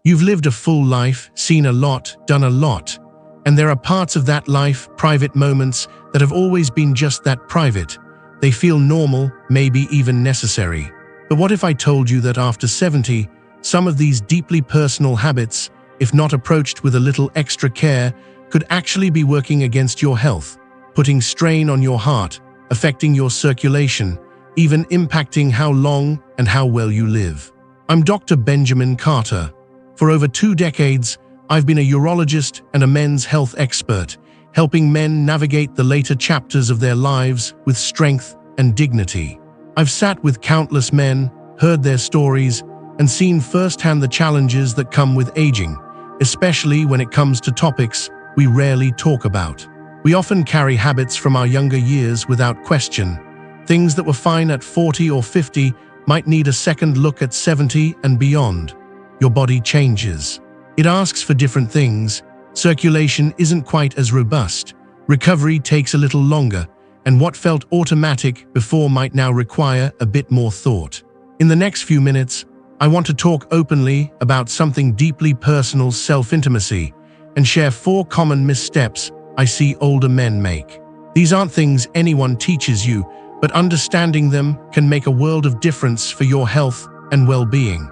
You've lived a full life, seen a lot, done a lot, and there are parts of that life, private moments, that have always been just that private. They feel normal, maybe even necessary. But what if I told you that after 70, some of these deeply personal habits, if not approached with a little extra care, could actually be working against your health, putting strain on your heart, affecting your circulation, even impacting how long and how well you live? I'm Dr. Benjamin Carter. For over 2 decades, I've been a urologist and a men's health expert, helping men navigate the later chapters of their lives with strength and dignity. I've sat with countless men, heard their stories, and seen firsthand the challenges that come with aging, especially when it comes to topics we rarely talk about. We often carry habits from our younger years without question. Things that were fine at 40 or 50 might need a second look at 70 and beyond. Your body changes. It asks for different things. Circulation isn't quite as robust. Recovery takes a little longer, and what felt automatic before might now require a bit more thought. In the next few minutes, I want to talk openly about something deeply personal, self-intimacy, and share 4 common missteps I see older men make. These aren't things anyone teaches you, but understanding them can make a world of difference for your health and well-being.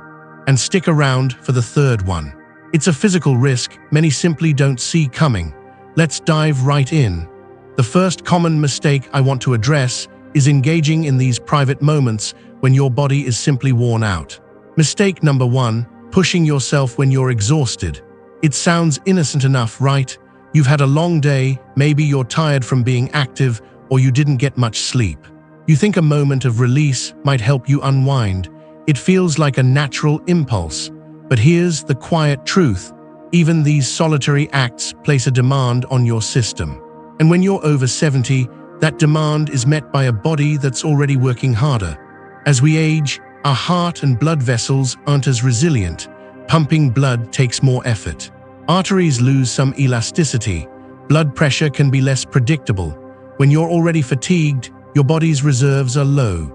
And stick around for the third one. It's a physical risk many simply don't see coming. Let's dive right in. The first common mistake I want to address is engaging in these private moments when your body is simply worn out. Mistake number 1, pushing yourself when you're exhausted. It sounds innocent enough, right? You've had a long day, maybe you're tired from being active, or you didn't get much sleep. You think a moment of release might help you unwind. It feels like a natural impulse. But here's the quiet truth. Even these solitary acts place a demand on your system. And when you're over 70, that demand is met by a body that's already working harder. As we age, our heart and blood vessels aren't as resilient. Pumping blood takes more effort. Arteries lose some elasticity. Blood pressure can be less predictable. When you're already fatigued, your body's reserves are low.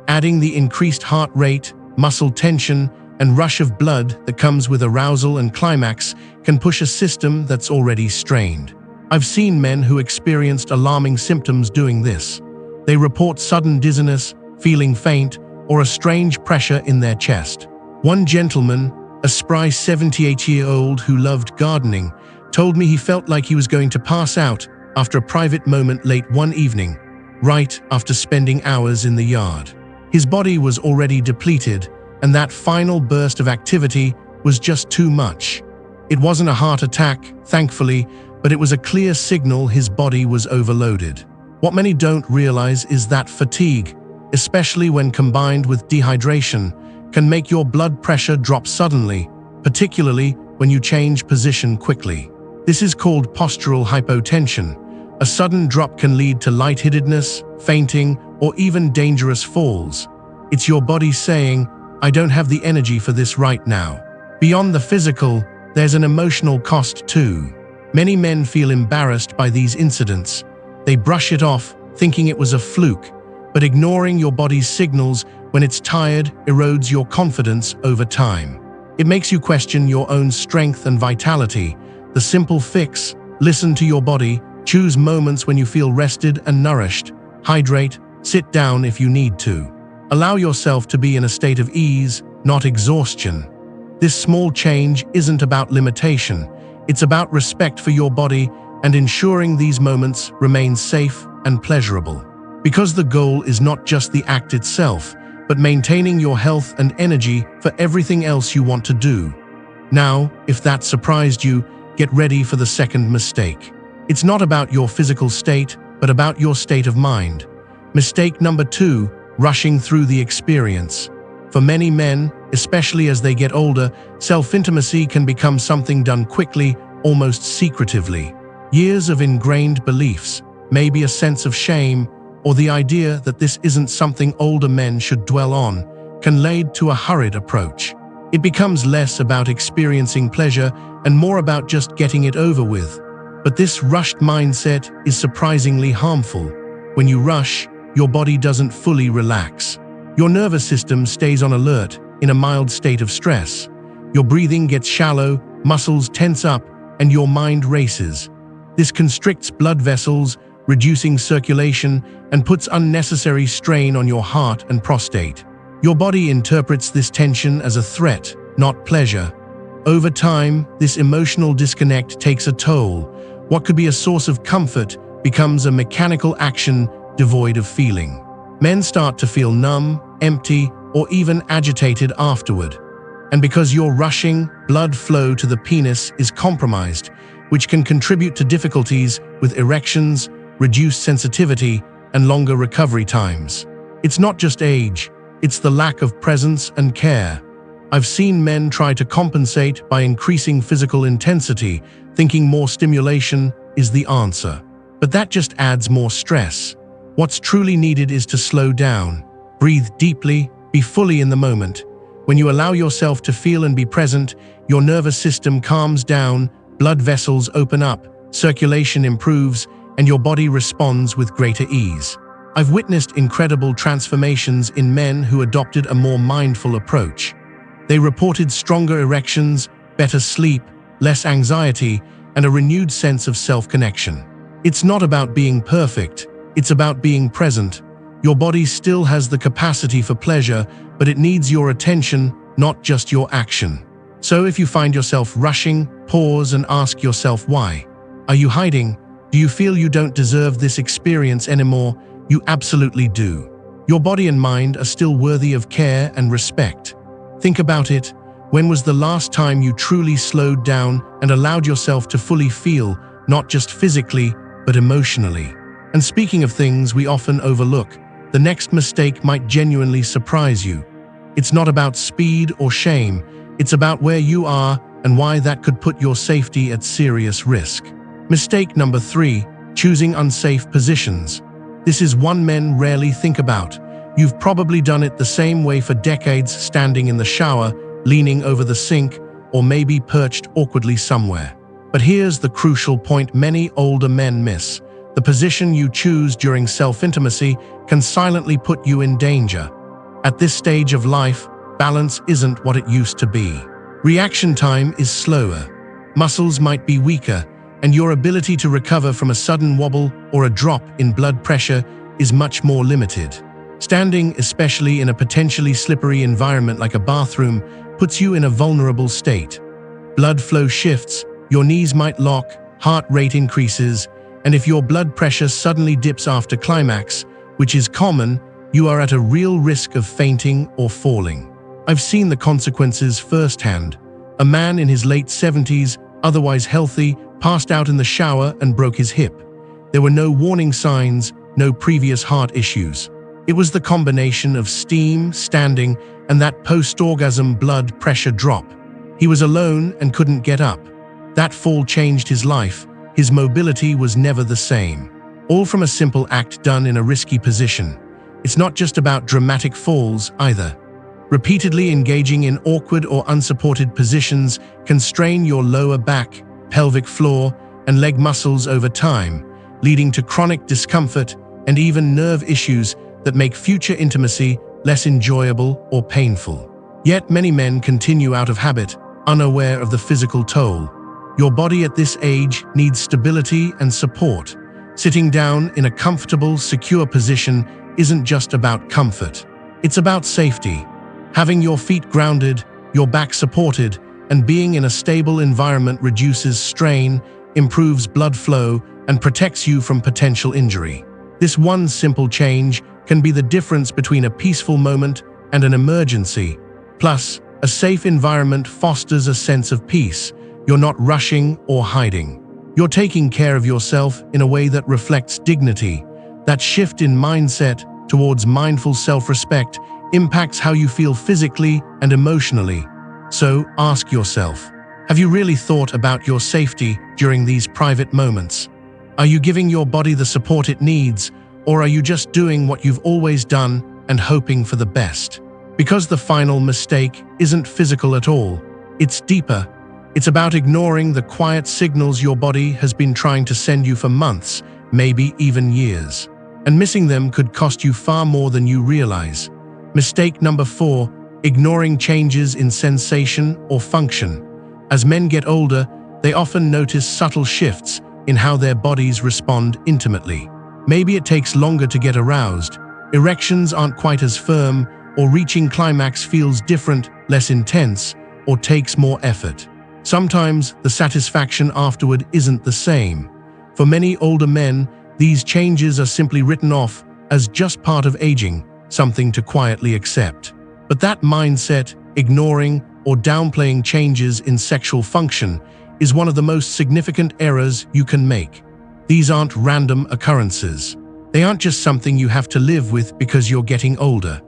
Adding the increased heart rate, muscle tension, and rush of blood that comes with arousal and climax can push a system that's already strained. I've seen men who experienced alarming symptoms doing this. They report sudden dizziness, feeling faint, or a strange pressure in their chest. One gentleman, a spry 78-year-old who loved gardening, told me he felt like he was going to pass out after a private moment late one evening, right after spending hours in the yard. His body was already depleted, and that final burst of activity was just too much. It wasn't a heart attack, thankfully, but it was a clear signal his body was overloaded. What many don't realize is that fatigue, especially when combined with dehydration, can make your blood pressure drop suddenly, particularly when you change position quickly. This is called postural hypotension. A sudden drop can lead to lightheadedness, fainting, or even dangerous falls. It's your body saying, "I don't have the energy for this right now." Beyond the physical, there's an emotional cost too. Many men feel embarrassed by these incidents. They brush it off, thinking it was a fluke, but ignoring your body's signals when it's tired erodes your confidence over time. It makes you question your own strength and vitality. The simple fix: listen to your body, choose moments when you feel rested and nourished, hydrate, sit down if you need to. Allow yourself to be in a state of ease, not exhaustion. This small change isn't about limitation. It's about respect for your body and ensuring these moments remain safe and pleasurable. Because the goal is not just the act itself, but maintaining your health and energy for everything else you want to do. Now, if that surprised you, get ready for the second mistake. It's not about your physical state, but about your state of mind. Mistake number 2, rushing through the experience. For many men, especially as they get older, self-intimacy can become something done quickly, almost secretively. Years of ingrained beliefs, maybe a sense of shame, or the idea that this isn't something older men should dwell on, can lead to a hurried approach. It becomes less about experiencing pleasure and more about just getting it over with. But this rushed mindset is surprisingly harmful. When you rush, your body doesn't fully relax. Your nervous system stays on alert, in a mild state of stress. Your breathing gets shallow, muscles tense up, and your mind races. This constricts blood vessels, reducing circulation, and puts unnecessary strain on your heart and prostate. Your body interprets this tension as a threat, not pleasure. Over time, this emotional disconnect takes a toll. What could be a source of comfort becomes a mechanical action devoid of feeling. Men start to feel numb, empty, or even agitated afterward. And because you're rushing, blood flow to the penis is compromised, which can contribute to difficulties with erections, reduced sensitivity, and longer recovery times. It's not just age, it's the lack of presence and care. I've seen men try to compensate by increasing physical intensity, thinking more stimulation is the answer. But that just adds more stress. What's truly needed is to slow down, breathe deeply, be fully in the moment. When you allow yourself to feel and be present, your nervous system calms down, blood vessels open up, circulation improves, and your body responds with greater ease. I've witnessed incredible transformations in men who adopted a more mindful approach. They reported stronger erections, better sleep, less anxiety, and a renewed sense of self-connection. It's not about being perfect, it's about being present. Your body still has the capacity for pleasure, but it needs your attention, not just your action. So if you find yourself rushing, pause and ask yourself why. Are you hiding? Do you feel you don't deserve this experience anymore? You absolutely do. Your body and mind are still worthy of care and respect. Think about it. When was the last time you truly slowed down and allowed yourself to fully feel, not just physically, but emotionally? And speaking of things we often overlook, the next mistake might genuinely surprise you. It's not about speed or shame, it's about where you are and why that could put your safety at serious risk. Mistake number 3, choosing unsafe positions. This is one men rarely think about. You've probably done it the same way for decades, standing in the shower, leaning over the sink, or maybe perched awkwardly somewhere. But here's the crucial point many older men miss. The position you choose during self-intimacy can silently put you in danger. At this stage of life, balance isn't what it used to be. Reaction time is slower. Muscles might be weaker, and your ability to recover from a sudden wobble or a drop in blood pressure is much more limited. Standing, especially in a potentially slippery environment like a bathroom, puts you in a vulnerable state. Blood flow shifts, your knees might lock, heart rate increases, and if your blood pressure suddenly dips after climax, which is common, you are at a real risk of fainting or falling. I've seen the consequences firsthand. A man in his late 70s, otherwise healthy, passed out in the shower and broke his hip. There were no warning signs, no previous heart issues. It was the combination of steam, standing, and that post-orgasm blood pressure drop. He was alone and couldn't get up. That fall changed his life. His mobility was never the same. All from a simple act done in a risky position. It's not just about dramatic falls either. Repeatedly engaging in awkward or unsupported positions can strain your lower back, pelvic floor, and leg muscles over time, leading to chronic discomfort and even nerve issues that make future intimacy less enjoyable or painful. Yet many men continue out of habit, unaware of the physical toll. Your body at this age needs stability and support. Sitting down in a comfortable, secure position isn't just about comfort. It's about safety. Having your feet grounded, your back supported, and being in a stable environment reduces strain, improves blood flow, and protects you from potential injury. This one simple change can be the difference between a peaceful moment and an emergency. Plus, a safe environment fosters a sense of peace. You're not rushing or hiding. You're taking care of yourself in a way that reflects dignity. That shift in mindset towards mindful self-respect impacts how you feel physically and emotionally. So ask yourself, have you really thought about your safety during these private moments? Are you giving your body the support it needs, or are you just doing what you've always done and hoping for the best? Because the final mistake isn't physical at all, it's deeper. It's about ignoring the quiet signals your body has been trying to send you for months, maybe even years. And missing them could cost you far more than you realize. Mistake number 4, ignoring changes in sensation or function. As men get older, they often notice subtle shifts in how their bodies respond intimately. Maybe it takes longer to get aroused, erections aren't quite as firm, or reaching climax feels different, less intense, or takes more effort. Sometimes the satisfaction afterward isn't the same. For many older men, these changes are simply written off as just part of aging, something to quietly accept. But that mindset, ignoring or downplaying changes in sexual function, is one of the most significant errors you can make. These aren't random occurrences. They aren't just something you have to live with because you're getting older.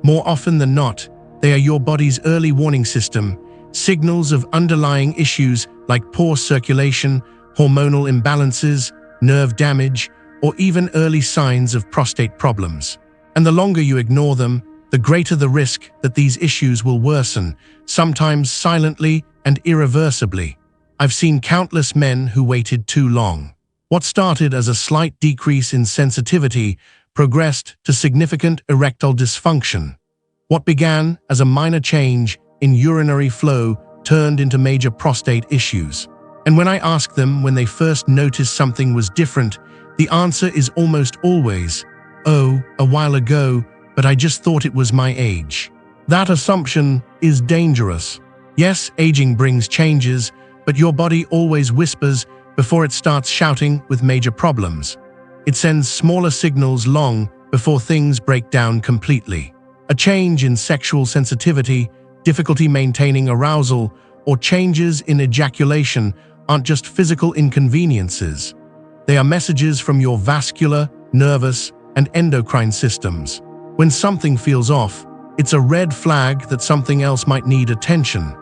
More often than not, they are your body's early warning system, signals of underlying issues like poor circulation, hormonal imbalances, nerve damage, or even early signs of prostate problems. And the longer you ignore them, the greater the risk that these issues will worsen, sometimes silently and irreversibly. I've seen countless men who waited too long. What started as a slight decrease in sensitivity progressed to significant erectile dysfunction. What began as a minor change in urinary flow turned into major prostate issues. And when I ask them when they first noticed something was different, the answer is almost always, "Oh, a while ago, but I just thought it was my age." That assumption is dangerous. Yes, aging brings changes, but your body always whispers before it starts shouting with major problems. It sends smaller signals long before things break down completely. A change in sexual sensitivity, difficulty maintaining arousal, or changes in ejaculation aren't just physical inconveniences. They are messages from your vascular, nervous, and endocrine systems. When something feels off, it's a red flag that something else might need attention.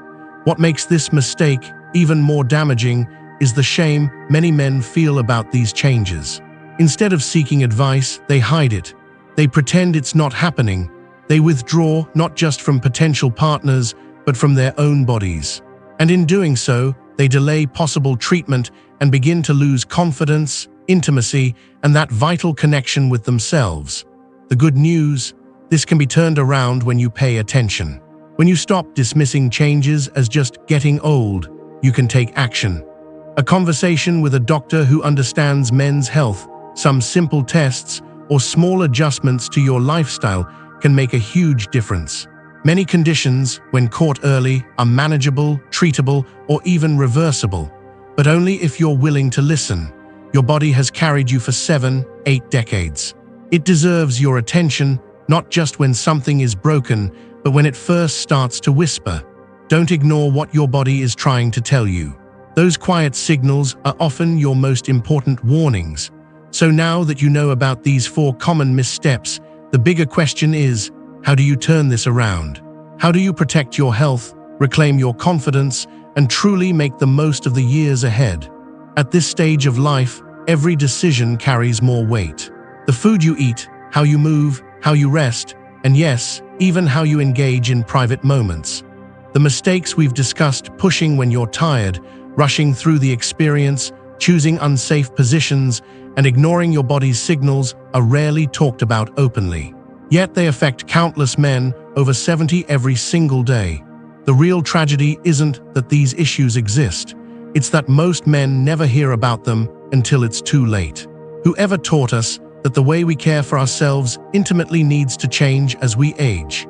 What makes this mistake even more damaging is the shame many men feel about these changes. Instead of seeking advice, they hide it. They pretend it's not happening. They withdraw not just from potential partners, but from their own bodies. And in doing so, they delay possible treatment and begin to lose confidence, intimacy, and that vital connection with themselves. The good news: this can be turned around when you pay attention. When you stop dismissing changes as just getting old, you can take action. A conversation with a doctor who understands men's health, some simple tests, or small adjustments to your lifestyle can make a huge difference. Many conditions, when caught early, are manageable, treatable, or even reversible, but only if you're willing to listen. Your body has carried you for 7, 8 decades. It deserves your attention, not just when something is broken, but when it first starts to whisper. Don't ignore what your body is trying to tell you. Those quiet signals are often your most important warnings. So now that you know about these 4 common missteps, the bigger question is, how do you turn this around? How do you protect your health, reclaim your confidence, and truly make the most of the years ahead? At this stage of life, every decision carries more weight. The food you eat, how you move, how you rest, and yes, even how you engage in private moments. The mistakes we've discussed, pushing when you're tired, rushing through the experience, choosing unsafe positions, and ignoring your body's signals, are rarely talked about openly. Yet they affect countless men, over 70 every single day. The real tragedy isn't that these issues exist. It's that most men never hear about them until it's too late. Whoever taught us that the way we care for ourselves intimately needs to change as we age?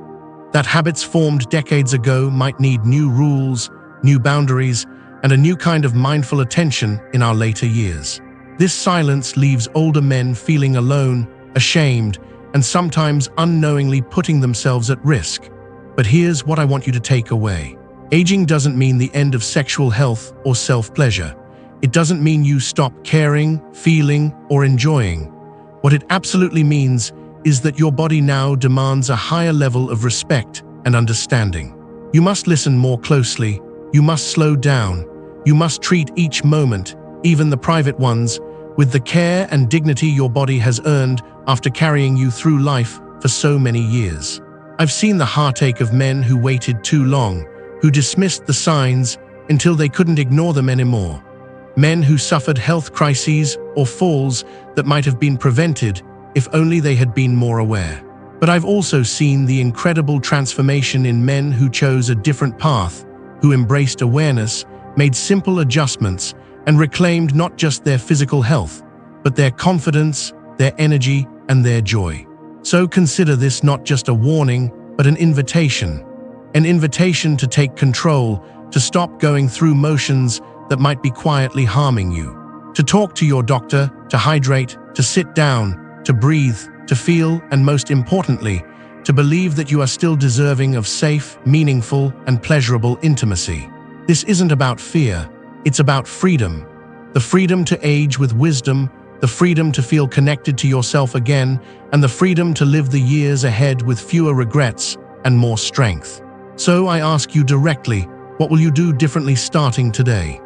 That habits formed decades ago might need new rules, new boundaries, and a new kind of mindful attention in our later years. This silence leaves older men feeling alone, ashamed, and sometimes unknowingly putting themselves at risk. But here's what I want you to take away. Aging doesn't mean the end of sexual health or self-pleasure. It doesn't mean you stop caring, feeling, or enjoying. What it absolutely means is that your body now demands a higher level of respect and understanding. You must listen more closely. You must slow down. You must treat each moment, even the private ones, with the care and dignity your body has earned after carrying you through life for so many years. I've seen the heartache of men who waited too long, who dismissed the signs until they couldn't ignore them anymore. Men who suffered health crises or falls that might have been prevented if only they had been more aware. But I've also seen the incredible transformation in men who chose a different path, who embraced awareness, made simple adjustments, and reclaimed not just their physical health, but their confidence, their energy, and their joy. So consider this not just a warning, but an invitation. An invitation to take control, to stop going through motions that might be quietly harming you. To talk to your doctor, to hydrate, to sit down, to breathe, to feel, and most importantly, to believe that you are still deserving of safe, meaningful, and pleasurable intimacy. This isn't about fear, it's about freedom. The freedom to age with wisdom, the freedom to feel connected to yourself again, and the freedom to live the years ahead with fewer regrets and more strength. So I ask you directly, what will you do differently starting today?